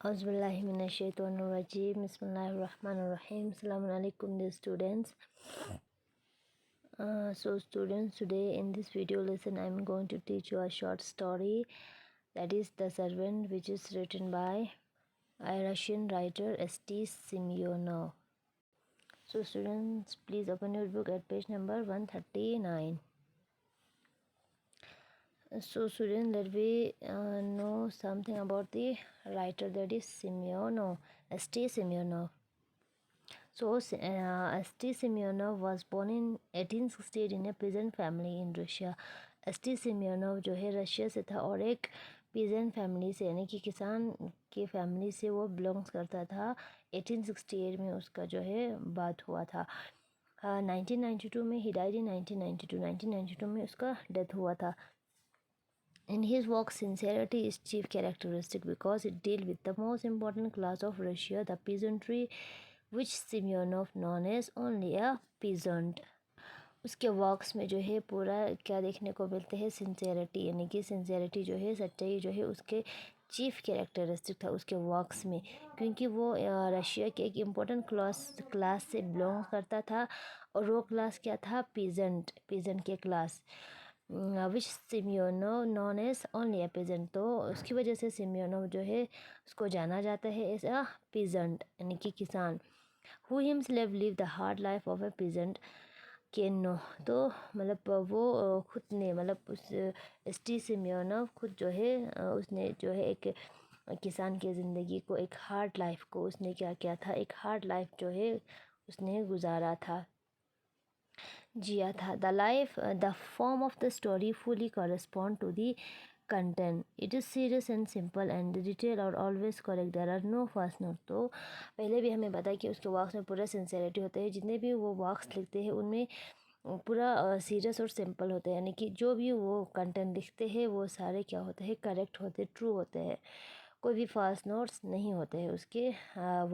Auzubillahiminash-shaytanir-rajim. Bismillahir-rahmanir-rahim. Assalamu alaikum dear students. So students, today in this video lesson I am going to teach you a short story, that is The Servant, which is written by a Russian writer S.T. Semyonov. So students, please open your book at page number 139. So students, let me know something about the writer, that is Semyonov, S.T. Semyonov. So S.T. Semyonov was born in 1868 in a peasant family in Russia. S.T. Semyonov जो है Russia से था और एक peasant family से, यानी कि किसान की फैमिली से वो बिलोंग्स करता था। 1868 में उसका जो है बात हुआ था। 1992 में ही डाइड इन 1992 में उसका डेथ हुआ था। In his work, sincerity is chief characteristic because it deals with the most important class of Russia, the peasantry, which Semyonov known as only a peasant. उसके वर्क्स में जो है पूरा क्या देखने को मिलते हैं, सिंसेरिटी, यानी कि सिंसेरिटी जो है, सच्चाई जो है, उसके चीफ कैरेक्टरिस्टिक था उसके वर्क्स में, क्योंकि वो रशिया के एक इम्पोर्टेंट क्लास से बिलोंग करता था और वो क्लास क्या था, पीजेंट के class, which Simeonov known as only a peasant. तो उसकी वजह से सिमियोनोव जो है उसको जाना जाता है एज अ पेजेंट, यानी कि किसान। Who himself live the hard life of a peasant can no. तो मतलब वो खुद ने, मतलब उस S.T. सिमियोनोव खुद जो है उसने जो है एक किसान की ज़िंदगी को, एक हार्ड लाइफ को उसने क्या किया था, एक हार्ड लाइफ जो है उसने गुजारा था, जिया था। The life, the form of the story fully correspond to the content. It is serious and simple and detail और always correct, there are no first note. तो पहले भी हमें बताया कि उसके वर्क्स में पूरा सिंसेरिटी होता है, जितने भी वो वर्क्स लिखते हैं उनमें पूरा सीरियस और सिंपल होता है, यानी कि जो भी वो कंटेंट लिखते हैं वो सारे क्या होते हैं, करेक्ट होते, ट्रू होते हैं, कोई भी फास्ट नोट्स नहीं होते हैं उसके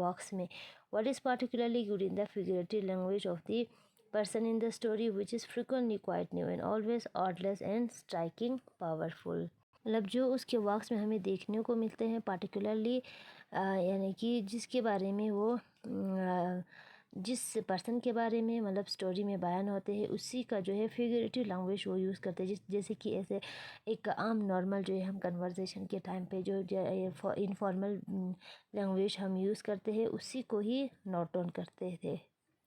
वर्क्स में। What is particularly good in the figurative language of the person in the story, which is frequently quite new and always artless and striking powerful। मतलब जो उसके वर्क्स में हमें देखने को मिलते हैं पार्टिकुलरली, यानी कि जिसके बारे में वो जिस पर्सन के बारे में मतलब स्टोरी में बयान होते हैं, उसी का जो है फिगरेटिव लैंग्वेज वो यूज़ करते हैं। जैसे कि ऐसे एक आम नॉर्मल जो है हम कन्वर्सेशन के टाइम पे जो इनफॉर्मल लैंग्वेज हम यूज़ करते हैं, उसी को ही नोट डाउन करते थे।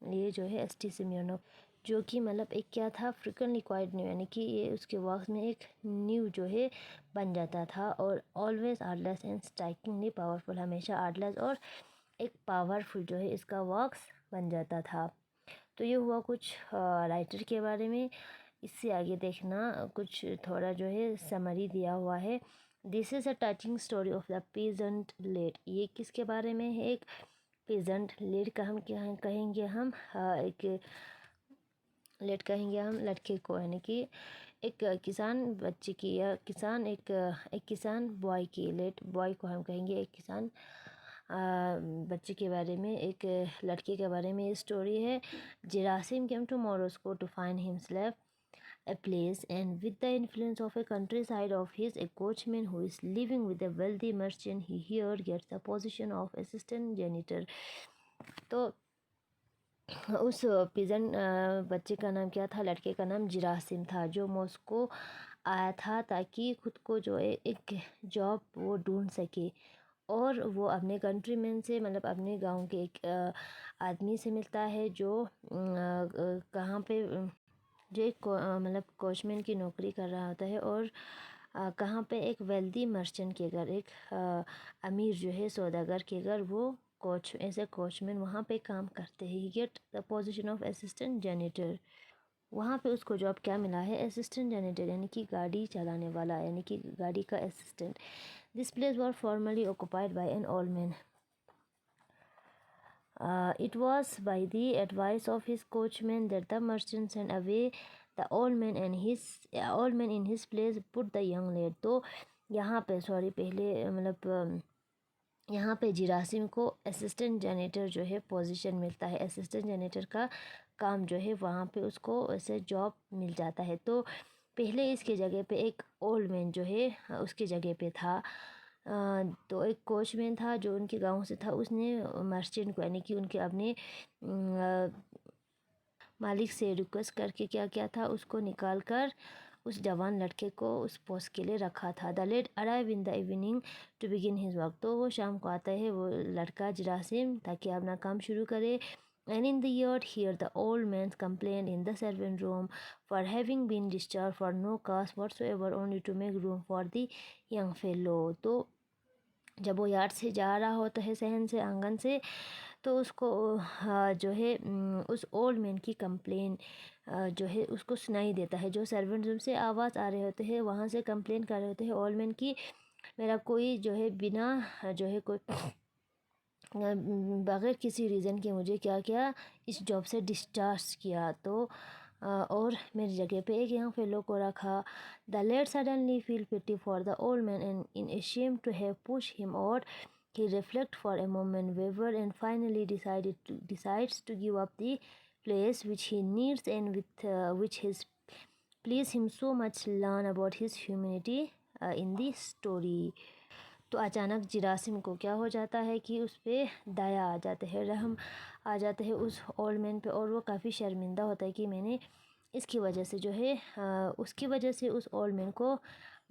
ये जो है S.T. सिमियोनोव, जो कि मतलब एक क्या था, फ्रिक्वेंटली क्वाइट न्यू, यानी कि ये उसके वर्क्स में एक न्यू जो है बन जाता था, और always artless and strikingly powerful, हमेशा आर्टलेस और एक पावरफुल जो है इसका वर्क्स बन जाता था। तो ये हुआ कुछ राइटर के बारे में। इससे आगे देखना कुछ थोड़ा जो है समरी दिया हुआ है। This is a touching story of the peasant lad. ये किसके बारे में है, एक पेजेंट लेट का हम क्या कहेंगे, हम एक लेट कहेंगे हम लड़के को, यानी कि एक किसान बच्चे की, या किसान एक किसान बॉय की, लेट बॉय को हम कहेंगे एक किसान बच्चे के बारे में, एक लड़के के बारे में ये स्टोरी है। Gerasim came to Moscow to find himself a place, and with the influence of a countryside of his, a coachman who is living with a wealthy merchant, he here gets the position of assistant janitor। तो उस pigeon बच्चे का नाम क्या था, लड़के का नाम जिरासिम था, जो मॉस्को आया था ताकि खुद को जो है एक जॉब वो ढूंढ सके, और वो अपने कंट्रीमैन से, मतलब अपने गांव के एक आदमी से मिलता है जो कहाँ पे, जो एक मतलब कोचमैन की नौकरी कर रहा होता है, और कहाँ पे, एक वेल्दी मर्चेंट के घर, एक अमीर जो है सौदागर के घर वो कोचमैन वहाँ पे काम करते हैं। He get the position of assistant janitor. वहाँ पे उसको जॉब क्या मिला है, असिस्टेंट जैनिटर, यानी कि गाड़ी चलाने वाला, यानी कि गाड़ी का assistant. This place was formally occupied by an old man. It was by the advice of his coachman that the merchant sent away the old man, and his old man in his place put the young lad। तो यहाँ पे पहले मतलब यहाँ पे जिरासिम को assistant janitor जो है पोजीशन मिलता है, असिस्टेंट जैनिटर का काम जो है वहाँ पे उसको ऐसे जॉब मिल जाता है। तो पहले इसके जगह पे एक ओल्ड मैन जो है उसके जगह पे था, तो एक कोचमैन था जो उनके गांव से था, उसने मर्चेंट को यानी कि उनके अपने मालिक से रिक्वेस्ट करके क्या किया था, उसको निकाल कर उस जवान लड़के को उस पोस्ट के लिए रखा था। The lad arrive in the evening to begin his work, तो वो शाम को आता है वो लड़का जिरासिम, ताकि अपना काम शुरू करे। And in the yard here the old man complained in the servant room for having been discharged for no cause whatsoever, only to make room for the young fellow। तो जब वो यार्ड से जा रहा होता है सहन से आंगन से, तो उसको जो है उस ओल्ड मैन की कंप्लेन जो है उसको सुनाई देता है। जो सर्वेंट रूम से आवाज़ आ रहे होते हैं वहाँ से कंप्लेन कर रहे होते हैं ओल्ड मैन की, मेरा कोई जो है बिना जो है कोई बगैर किसी रीज़न के मुझे क्या किया, इस जॉब से डिस्चार्ज किया, तो और मेरी जगह पे एक यंग फेलो को रखा। The lad suddenly feel pity for the old man and in ashamed to have pushed him out, he reflects for a moment, waver, and finally decides to give up the place which he needs and with which has pleased him so much, learn about his humanity in the story। तो अचानक जिरासिम को क्या हो जाता है कि उस पर दया आ जाते है, रहम आ जाते हैं उस ओल्ड मैन पे, और वो काफ़ी शर्मिंदा होता है कि मैंने इसकी वजह से जो है उसकी वजह से उस ओल्ड मैन को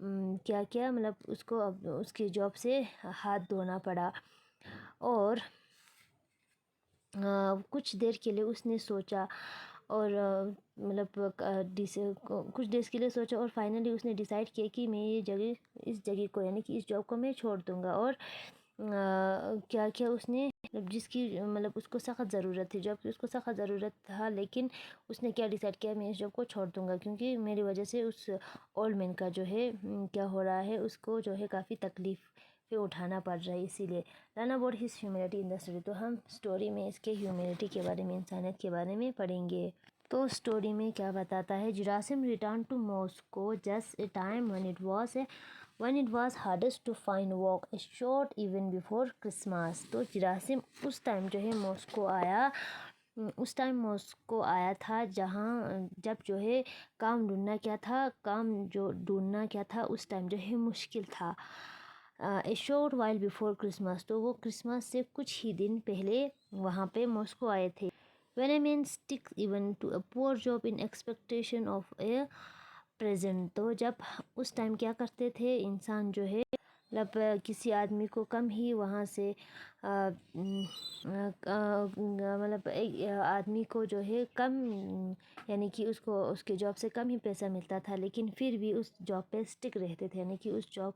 क्या क्या मतलब उसको अब उसकी जॉब से हाथ धोना पड़ा। और कुछ देर के लिए उसने सोचा, और मतलब कुछ देर के लिए सोचा, और फाइनली उसने डिसाइड किया कि मैं ये जगह इस जगह को यानी कि इस जॉब को मैं छोड़ दूँगा। और क्या क्या उसने मतलब जिसकी मतलब उसको सख्त ज़रूरत थी, जॉब की उसको सख्त ज़रूरत था, लेकिन उसने क्या डिसाइड किया, मैं इस जॉब को छोड़ दूँगा क्योंकि मेरी वजह से उस ओल्ड मैन का जो है क्या हो रहा है, उसको जो है काफ़ी तकलीफ़ पे उठाना पड़ रहा है। इसीलिए learn about his humanity in the story, तो हम स्टोरी में इसके ह्यूमैनिटी के बारे में, इंसानियत के बारे में पढ़ेंगे। तो स्टोरी में क्या बताता है, Gerasim return to Moscow just a time when it was hardest to find work, a short even before Christmas। तो जिरासिम उस टाइम जो है मॉस्को आया, उस टाइम मॉस्को आया था जहाँ जब जो है काम ढूंढना क्या था, काम जो ढूंढना क्या था उस टाइम जो है मुश्किल था। ए शॉर्ट वाइल बिफोर क्रिसमस, तो वो क्रिसमस से कुछ ही दिन पहले वहाँ पे मॉस्को आए थे। When a man sticks even to a poor job in expectation of a present, तो जब उस टाइम क्या करते थे इंसान जो है मतलब किसी आदमी को कम ही वहाँ से मतलब एक आदमी को जो है कम यानी कि उसको उसके जॉब से कम ही पैसा मिलता था, लेकिन फिर भी उस जॉब पे स्टिक रहते थे, यानी कि उस जॉब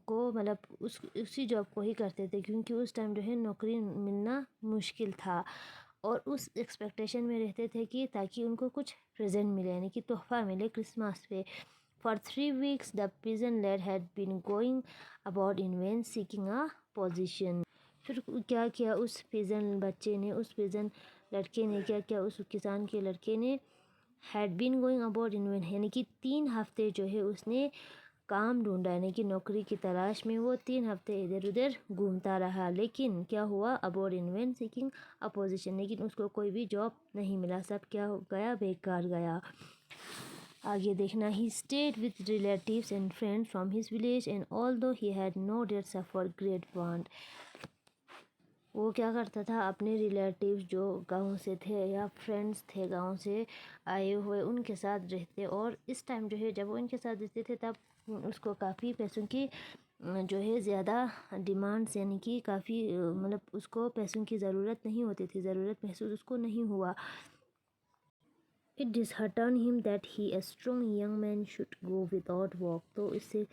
को मतलब उसी जॉब को ही करते थे, क्योंकि उस टाइम जो है नौकरी मिलना मुश्किल था। और उस एक्सपेक्टेशन में रहते थे कि ताकि उनको कुछ प्रेजेंट मिले, यानी कि तोहफा मिले क्रिसमस पे। For 3 weeks the peasant lad had been going about in vain seeking a position. फिर क्या किया उस पिजन बच्चे ने, उस पिजन लड़के ने क्या किया, उस किसान के लड़के ने had been going about in vain, यानी कि 3 हफ्ते जो है उसने काम ढूंढा, यानी कि नौकरी की तलाश में वो 3 हफ्ते इधर उधर घूमता रहा, लेकिन क्या हुआ, about in vain seeking a position, लेकिन उसको कोई भी जॉब नहीं मिला, सब क्या हो गया, बेकार गया। आगे देखना, he stayed with relatives and friends from his village and although he had no debt suffer great want, वो क्या करता था, अपने रिलेटिव्स जो गांव से थे या फ्रेंड्स थे गांव से आए हुए उनके साथ रहते, और इस टाइम जो है जब वो उनके साथ रहते थे तब उसको काफ़ी पैसों की जो है ज़्यादा डिमांड्स, यानी कि काफ़ी मतलब उसको पैसों की ज़रूरत नहीं होती थी, ज़रूरत महसूस उसको नहीं हुआ। It dishearten him that he a strong young man should go without work, तो इससे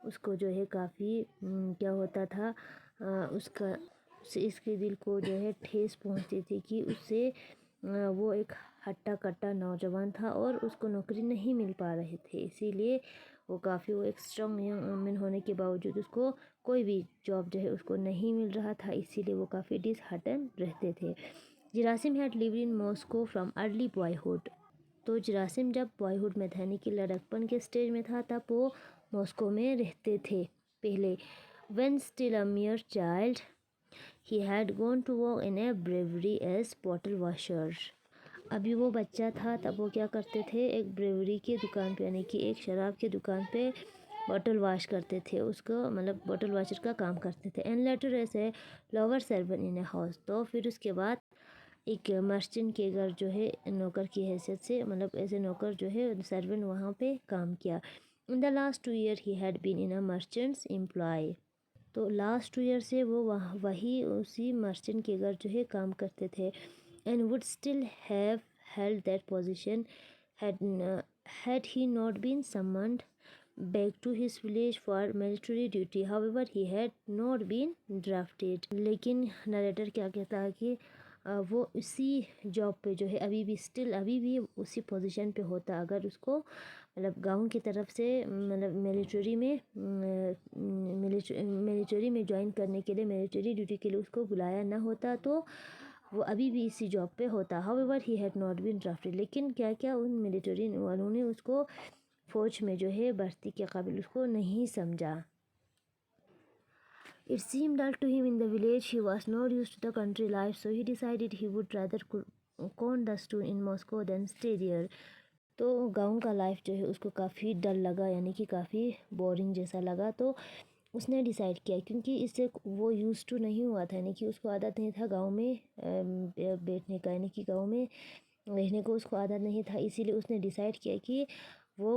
उसको जो है काफ़ी क्या होता था, उसका इसके दिल को जो है ठेस पहुंचती थी कि उससे वो एक हट्टा कट्टा नौजवान था और उसको नौकरी नहीं मिल पा रहे थे, इसीलिए वो काफ़ी वो एक स्ट्रॉन्ग यंग वुमेन होने के बावजूद उसको कोई भी जॉब जो है उसको नहीं मिल रहा था, इसीलिए वो काफ़ी डिसहार्टन रहते थे। Gerasim had lived in Moscow from early boyhood, तो जिरासिम जब बॉयहुड में था यानी कि लड़कपन के स्टेज में था तब वो मॉस्को में रहते थे पहले। When still a mere child he had gone to work in a brewery as bottle washer, अभी वो बच्चा था तब वो क्या करते थे, एक ब्रेवरी की दुकान पे यानी कि एक शराब की दुकान पे बॉटल वॉश करते थे, उसको मतलब बॉटल वॉशर का काम करते थे। And later as a lower servant in a house, तो फिर उसके बाद एक मर्चेंट के घर जो है नौकर की हैसियत से, मतलब ऐसे नौकर जो है सर्वेंट वहाँ पे काम किया। In the last 2 year he had been in a merchant's employ, तो लास्ट 2 ईयर से वो वही उसी मर्चेंट के घर जो है काम करते थे। And would still have held that position had he not been summoned back to his village for military duty. However, he had not been drafted. लेकिन नरेटर क्या कहता है कि वो उसी जॉब पे जो है अभी भी उसी पोजीशन पे होता अगर उसको मतलब गांव की तरफ से मतलब मिलिट्री में ज्वाइन करने के लिए, मिलिट्री ड्यूटी के लिए उसको बुलाया ना होता, तो वो अभी भी इसी जॉब पे होता। However he had not been drafted, लेकिन क्या क्या उन मिलिट्री वालों ने उसको फ़ौज में जो है भर्ती के काबिल उसको नहीं समझा। It seemed dull to him in the village. He was not used to the country life, so he decided he would rather con the stone in Moscow than stay there. तो गांव का लाइफ जो है उसको काफ़ी डल लगा, यानी कि काफ़ी बोरिंग जैसा लगा। तो उसने डिसाइड किया, क्योंकि इससे वो यूज़ टू नहीं हुआ था, यानी कि उसको आदत नहीं था गांव में बैठने का, यानी कि गांव में रहने को उसको आदत नहीं था। इसीलिए उसने डिसाइड किया कि वो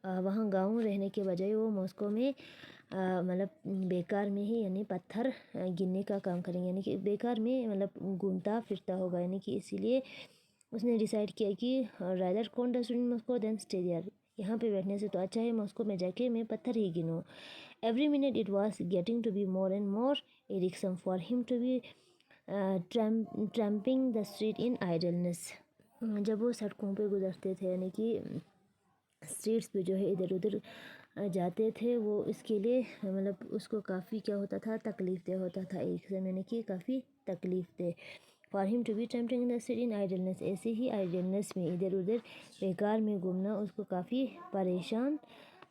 वहाँ गांव रहने के बजाय वो मॉस्को में मतलब बेकार में ही, यानी पत्थर गिनने का काम करेंगे, यानी कि बेकार में मतलब घूमता फिरता होगा, यानी कि इसीलिए उसने डिसाइड किया कि rather come dust in Moscow than stay there, यहाँ पे बैठने से तो अच्छा है मॉस्को में जाके मैं पत्थर ही गिनूँ। Every minute it was getting to be more and more irksome for him to be tramping the street in idleness. जब वो सड़कों पे गुजरते थे, यानी कि स्ट्रीट्स पे जो है इधर उधर जाते थे, वो इसके लिए मतलब उसको काफ़ी क्या होता था, तकलीफ़ दे होता था, एक से मैंने कि काफ़ी तकलीफ़ दे। For him to be tempting in the city in idleness, ऐसे ही आइडलनेस में इधर उधर बेकार में घूमना उसको काफ़ी परेशान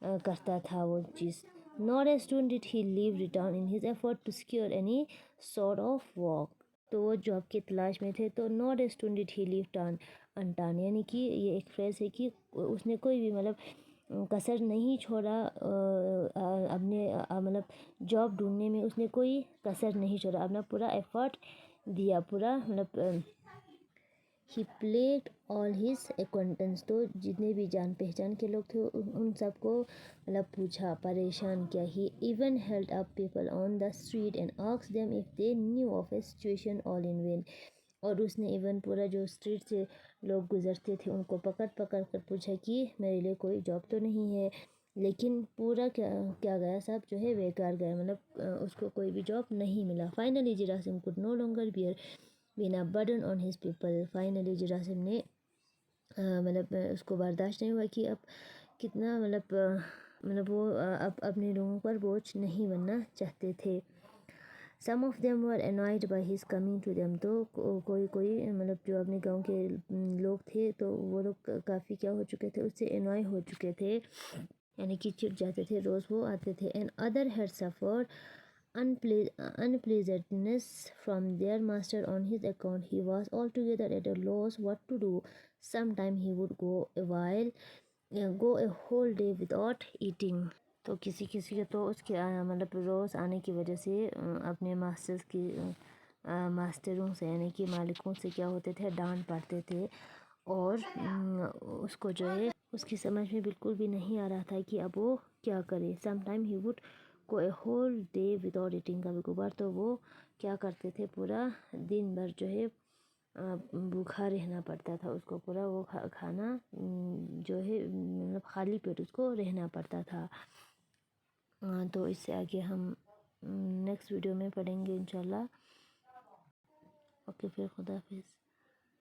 करता था वो चीज़। Not as soon did he leave return in his effort to secure any sort of work, तो वो जॉब की तलाश में थे। तो not as soon did he leave turn unturn, यानी कि ये एक फ्रेज़ है कि उसने कोई भी मतलब कसर नहीं छोड़ा अपने मतलब जॉब ढूंढने में उसने कोई कसर नहीं छोड़ा, अपना पूरा एफर्ट दिया, पूरा मतलब he played all his acquaintance, तो जितने भी जान पहचान के लोग थे उन सबको मतलब पूछा, परेशान किया। He even held up people on the street and asked them if they knew of a situation all in vain, और उसने इवन पूरा जो स्ट्रीट से लोग गुजरते थे उनको पकड़ पकड़ कर पूछा कि मेरे लिए कोई जॉब तो नहीं है, लेकिन पूरा क्या क्या गया, सब जो है बेकार गया, मतलब उसको कोई भी जॉब नहीं मिला। Finally Gerasim could no longer bear been a burden on his people, finally Gerasim ने मतलब उसको बर्दाश्त नहीं हुआ कि अब कितना मतलब वो अब अपने लोगों पर बोझ नहीं बनना चाहते थे। Some of them were annoyed by his coming to them, तो कोई मतलब जो अपने गांव के लोग थे तो वो लोग काफ़ी क्या हो चुके थे, उससे अनॉय हो चुके थे, यानी कि चिढ़ जाते थे, रोज़ वो आते थे। And other had suffered unpleasantness from their master on his account. He was altogether at a loss what to do. Sometime he would go a whole day without eating. तो किसी किसी के तो उसके मतलब रोज़ आने की वजह से अपने मास्टरों से, यानी कि मालिकों से क्या होते थे, डांट पड़ते थे, और उसको जो है उसकी समझ में बिल्कुल भी नहीं आ रहा था कि अब वो क्या करे। सम टाइम ही वुड को ए होल डे विदाउट ईटिंग, कभी कभार तो वो क्या करते थे, पूरा दिन भर जो है भूखा रहना पड़ता था उसको, पूरा वो खाना जो है मतलब खाली पेट उसको रहना पड़ता था। तो इससे आगे हम नेक्स्ट वीडियो में पढ़ेंगे इंशाल्लाह। ओके, फिर खुदा हाफिज़।